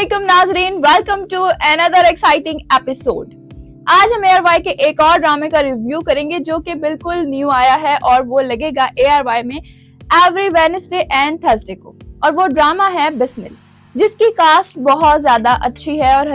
अस्सलामुअलैकुम नाजरीन, welcome to another exciting episode. आज हम ARY के एक और ड्रामे का रिव्यू करेंगे जो कि बिल्कुल न्यू आया है और वो लगेगा ARY में एवरी वेडनेसडे एंड थर्सडे को। और वो ड्रामा है बिस्मिल, जिसकी कास्ट बहुत ज्यादा अच्छी है और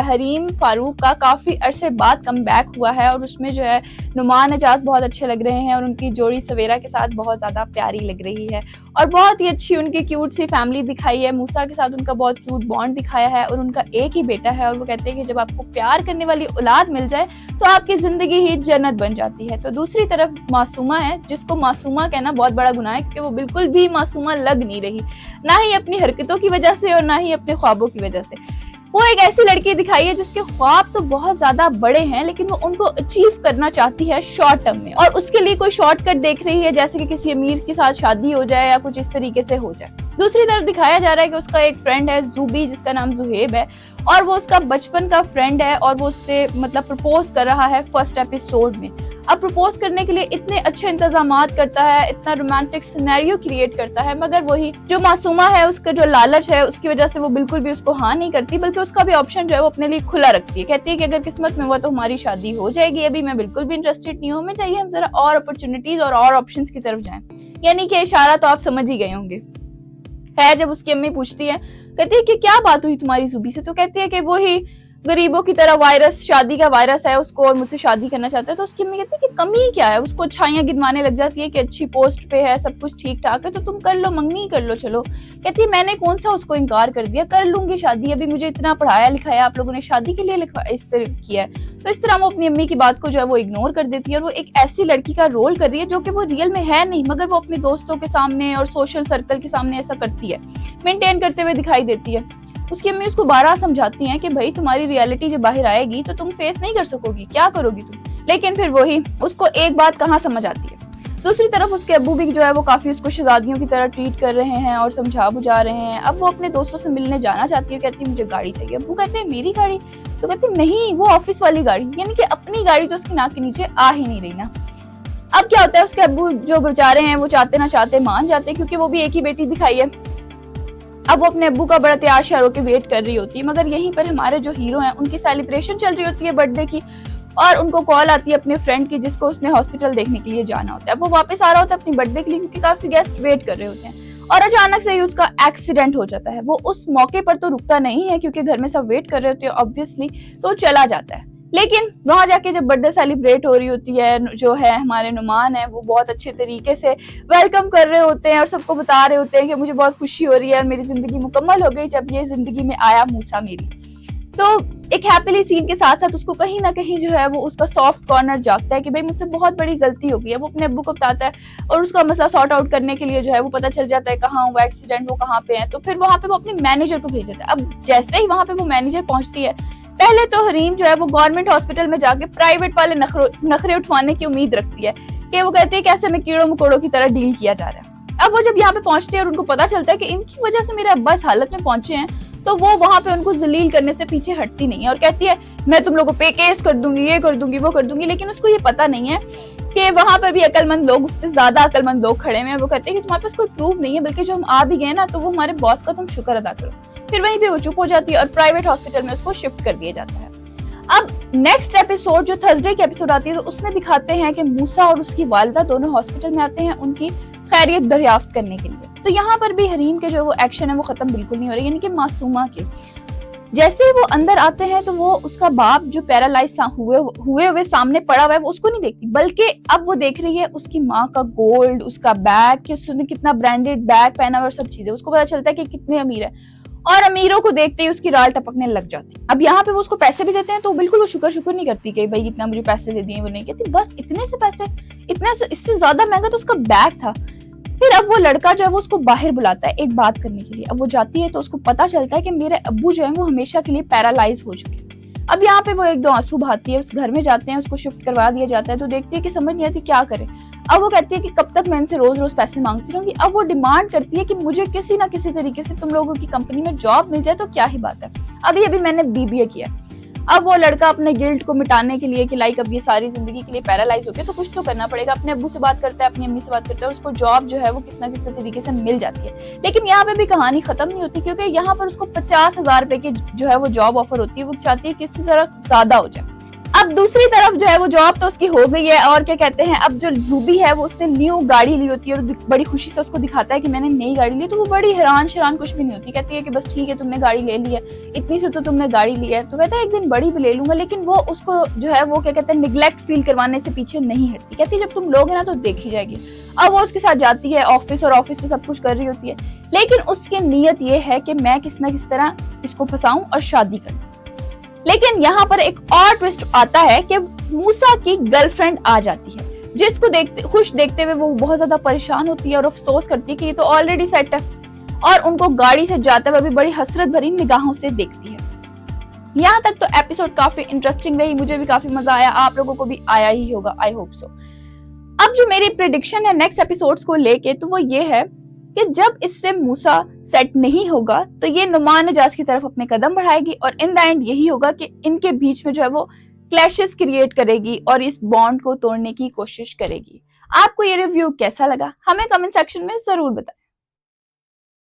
हरीम फारूक का काफी अरसे बाद कम बैक हुआ है और उसमें जो है नुमान एजाज बहुत अच्छे लग रहे हैं और उनकी जोड़ी सवेरा के साथ बहुत ज्यादा प्यारी लग रही है और बहुत ही अच्छी उनकी क्यूट सी फैमिली दिखाई है। मूसा के साथ उनका बहुत क्यूट बॉन्ड दिखाया है और उनका एक ही बेटा है और वो कहते हैं कि जब आपको प्यार करने वाली औलाद मिल जाए तो आपकी जिंदगी ही जन्नत बन जाती है। तो दूसरी तरफ मासूमा है, जिसको मासूमा कहना बहुत बड़ा गुनाह है क्योंकि वो बिल्कुल भी मासूमा लग नहीं रही, ना ही अपनी हरकतों की वजह से और ना ही अपने ख्वाबों की वजह से। वो एक ऐसी लड़की दिखाई है जिसके ख्वाब तो बहुत ज्यादा बड़े हैं लेकिन वो उनको अचीव करना चाहती है शॉर्ट टर्म में और उसके लिए कोई शॉर्टकट देख रही है, जैसे कि किसी अमीर के साथ शादी हो जाए या कुछ इस तरीके से हो जाए। दूसरी तरफ दिखाया जा रहा है कि उसका एक फ्रेंड है जूबी, जिसका नाम जुहेब है और वो उसका बचपन का फ्रेंड है और वो उससे प्रपोज कर रहा है फर्स्ट एपिसोड में। अब प्रपोज करने के लिए इतने अच्छे इंतजामात करता है, इतना रोमांटिक सिनेरियो क्रिएट करता है, मगर वही जो मासूमा है उसका जो लालच है उसकी वजह से वो बिल्कुल भी उसको हाँ नहीं करती, बल्कि उसका भी ऑप्शन जो है वो अपने लिए खुला रखती है। कहती है कि अगर किस्मत में हुआ तो हमारी शादी हो जाएगी, अभी मैं बिल्कुल भी इंटरेस्टेड नहीं हूँ, मैं चाहिए हम जरा और अपॉर्चुनिटीज और ऑप्शंस की तरफ जाएं। यानी कि इशारा तो आप समझ ही गए होंगे। है जब उसकी अम्मी पूछती है, कहती है कि क्या बात हुई तुम्हारी जुबी से, तो कहती है कि वो ही गरीबों की तरह वायरस, शादी का वायरस है उसको और मुझसे शादी करना चाहता है। तो उसकी अम्मी कहती है कि कमी क्या है, उसको अच्छाइयां गिनवाने लग जाती है कि अच्छी पोस्ट पे है, सब कुछ ठीक ठाक है तो तुम कर लो, मंगनी कर लो। चलो, कहती है मैंने कौन सा उसको इनकार कर दिया, कर लूंगी शादी, अभी मुझे इतना पढ़ाया लिखाया आप लोगों ने, शादी के लिए इस तरह किया है। तो इस तरह वो अपनी अम्मी की बात को जो है वो इग्नोर कर देती है और वो एक ऐसी लड़की का रोल कर रही है जो कि वो रियल में है नहीं, मगर वो अपने दोस्तों के सामने और सोशल सर्कल के सामने ऐसा करती है, मेंटेन करते हुए दिखाई देती है। उसकी अम्मी उसको बारहा समझाती हैं कि भाई तुम्हारी रियलिटी जब बाहर आएगी तो तुम फेस नहीं कर सकोगी, क्या करोगी तुम। लेकिन फिर वही उसको एक बात कहाँ समझ आती है। दूसरी तरफ उसके अब्बू भी जो है वो काफी उसको शहजादियों की तरह ट्रीट कर रहे हैं और समझा बुझा रहे हैं। अब वो अपने दोस्तों से मिलने जाना चाहती है, कहती है मुझे गाड़ी चाहिए। अब्बू कहते हैं मेरी गाड़ी, तो कहती नहीं वो ऑफिस वाली गाड़ी, यानी कि अपनी गाड़ी तो उसकी नाक के नीचे आ ही नहीं रही ना। अब क्या होता है, उसके अब्बू जो बेचारे हैं वो चाहते ना चाहते मान जाते हैं क्योंकि वो भी एक ही बेटी दिखाई है। अब वो अपने अब्बू का बड़ा तैयार श्यार होकर वेट कर रही होती है, मगर यहीं पर हमारे जो हीरो हैं उनकी सेलिब्रेशन चल रही होती है बर्थडे की और उनको कॉल आती है अपने फ्रेंड की जिसको उसने हॉस्पिटल देखने के लिए जाना होता है। वो वापस आ रहा होता है अपनी बर्थडे के लिए क्योंकि काफी गेस्ट वेट कर रहे होते हैं और अचानक से ही उसका एक्सीडेंट हो जाता है। वो उस मौके पर तो रुकता नहीं है क्योंकि घर में सब वेट कर रहे होते हैं ऑब्वियसली, तो चला जाता है। लेकिन वहां जाके जब बर्थडे सेलिब्रेट हो रही होती है, जो है हमारे नुमान है वो बहुत अच्छे तरीके से वेलकम कर रहे होते हैं और सबको बता रहे होते हैं कि मुझे बहुत खुशी हो रही है और मेरी जिंदगी मुकम्मल हो गई जब ये जिंदगी में आया मूसा मेरी। तो एक हैप्पीली सीन के साथ साथ उसको कहीं ना कहीं जो है वो उसका सॉफ्ट कॉर्नर जागता है कि भाई मुझसे बहुत बड़ी गलती हो गई है। वो अपने अब्बू को बताता है और उसका मसला सॉर्ट आउट करने के लिए जो है वो पता चल जाता है कहाँ हुआ एक्सीडेंट, वो कहाँ पे है। तो फिर वहां पे वो अपने मैनेजर को भेज देता है। अब जैसे ही वहां पे वो मैनेजर पहुंचती है, पहले तो हरीम जो है वो गवर्नमेंट हॉस्पिटल में जाके प्राइवेट वाले नखरे उठवाने की उम्मीद रखती है कि वो कहते हैं कैसे में कीड़ों मकोड़ों की तरह डील किया जा रहा है। अब वो जब यहाँ पे पहुंचते हैं और उनको पता चलता है कि इनकी वजह से मेरे अब्बा इस हालत में पहुंचे हैं, तो वो वहां पे उनको जलील करने से पीछे हटती नहीं है और कहती है मैं तुम लोगों पे केस कर दूंगी, ये कर दूंगी, वो कर दूंगी। लेकिन उसको ये पता नहीं है कि वहां पर भी अकलमंद लोग, उससे ज्यादा अकलमंद लोग खड़े हैं। वो कहते हैं कि तुम्हारे पास कोई प्रूफ नहीं है, बल्कि जो हम आ भी गए ना तो वो हमारे बॉस का तुम शुक्र अदा करो। फिर वहीं पे वो चुप हो जाती है और प्राइवेट हॉस्पिटल में उसको शिफ्ट कर दिया जाता है। अब नेक्स्ट एपिसोड जो थर्सडे की एपिसोड आती है तो उसमें दिखाते हैं कि मूसा और उसकी वालिदा दोनों हॉस्पिटल में आते हैं उनकी खैरियत दरियाफ्त करने के लिए। तो यहाँ पर भी हरीम के जो वो एक्शन है वो खत्म बिल्कुल नहीं हो रही, यानी कि मासूमा के जैसे ही वो अंदर आते हैं तो वो उसका बाप जो पैरालाइज हुए सामने पड़ा हुआ है वो उसको नहीं देखती, बल्कि अब वो देख रही है उसकी माँ का गोल्ड, उसका बैग, कि उसने कितना ब्रांडेड बैग पहना हुआ और सब चीजें। उसको पता चलता है कि कितने अमीर है और अमीरों को देखते ही उसकी राल टपकने लग जाती। अब यहाँ पे वो उसको पैसे भी देते हैं तो बिल्कुल वो शुक्र नहीं करती कि भाई इतना मुझे पैसे दे दिए, वो नहीं कहती बस इतने से पैसे, इतना से, इससे ज्यादा महंगा तो उसका बैग था। फिर अब वो लड़का जो है वो उसको बाहर बुलाता है एक बात करने के लिए। अब वो जाती है तो उसको पता चलता है कि मेरे अब्बू जो है वो हमेशा के लिए पैरालाइज हो चुके हैं। अब यहाँ पे वो एक दो आंसू बहाती है, उस घर में जाते हैं, उसको शिफ्ट करवा दिया जाता है। तो देखती है कि समझ नहीं आती क्या करे। अब वो कहती है कि कब तक मैं इनसे रोज रोज पैसे मांगती रहूंगी। अब वो डिमांड करती है कि मुझे किसी ना किसी तरीके से तुम लोगों की कंपनी में जॉब मिल जाए तो क्या ही बात है, अभी मैंने BBA किया। अब वो लड़का अपने गिल्ट को मिटाने के लिए कि लाइक अब ये सारी जिंदगी के लिए पैरालाइज हो गया तो कुछ तो करना पड़ेगा, अपने अब्बू से बात करता है, अपनी अम्मी से बात करता है और उसको जॉब जो है वो किसी ना किसी तरीके से मिल जाती है। लेकिन यहाँ पे भी कहानी खत्म नहीं होती, क्योंकि यहाँ पर उसको 50,000 रुपए की जो है वो जॉब ऑफर होती है। वो चाहती है कि इससे जरा ज्यादा हो जाए। अब दूसरी तरफ जो है वो जॉब तो उसकी हो गई है, और क्या कहते हैं, अब जो जूबी है वो उसने न्यू गाड़ी ली होती है और बड़ी खुशी से उसको दिखाता है कि मैंने नई गाड़ी ली। तो वो बड़ी हैरान शरान कुछ भी नहीं होती, कहती है कि बस ठीक है तुमने गाड़ी ले ली है, इतनी से तो तुमने गाड़ी ली है। तो कहता है एक दिन बड़ी भी ले लूंगा। लेकिन वो उसको जो है वो क्या कहते हैं निग्लेक्ट फील करवाने से पीछे नहीं हटती, कहती है जब तुम लोगे ना तो देखी जाएगी। अब वो उसके साथ जाती है ऑफिस और ऑफिस में सब कुछ कर रही होती है, लेकिन उसकी नीयत ये है कि मैं किसी ना किसी तरह इसको फंसाऊं और शादी करूं। लेकिन यहाँ पर एक और ट्विस्ट आता है कि मूसा की गर्लफ्रेंड आ जाती है, जिसको खुश देखते हुए वो बहुत ज्यादा परेशान होती है और अफसोस करती है कि ये तो ऑलरेडी सेट है, और उनको गाड़ी से जाते हुए भी बड़ी हसरत भरी निगाहों से देखती है। यहाँ तक तो एपिसोड काफी इंटरेस्टिंग रही, मुझे भी काफी मजा आया, आप लोगों को भी आया ही होगा, आई होप सो। अब जो मेरी प्रेडिक्शन है नेक्स्ट एपिसोड्स को लेके, तो वो ये है कि जब इससे मूसा सेट नहीं होगा तो ये नुमान एजाज की तरफ अपने कदम बढ़ाएगी, और इन द एंड यही होगा कि इनके बीच में जो है वो क्लैशेस क्रिएट करेगी और इस बॉन्ड को तोड़ने की कोशिश करेगी। आपको ये रिव्यू कैसा लगा हमें कमेंट सेक्शन में जरूर बताएं।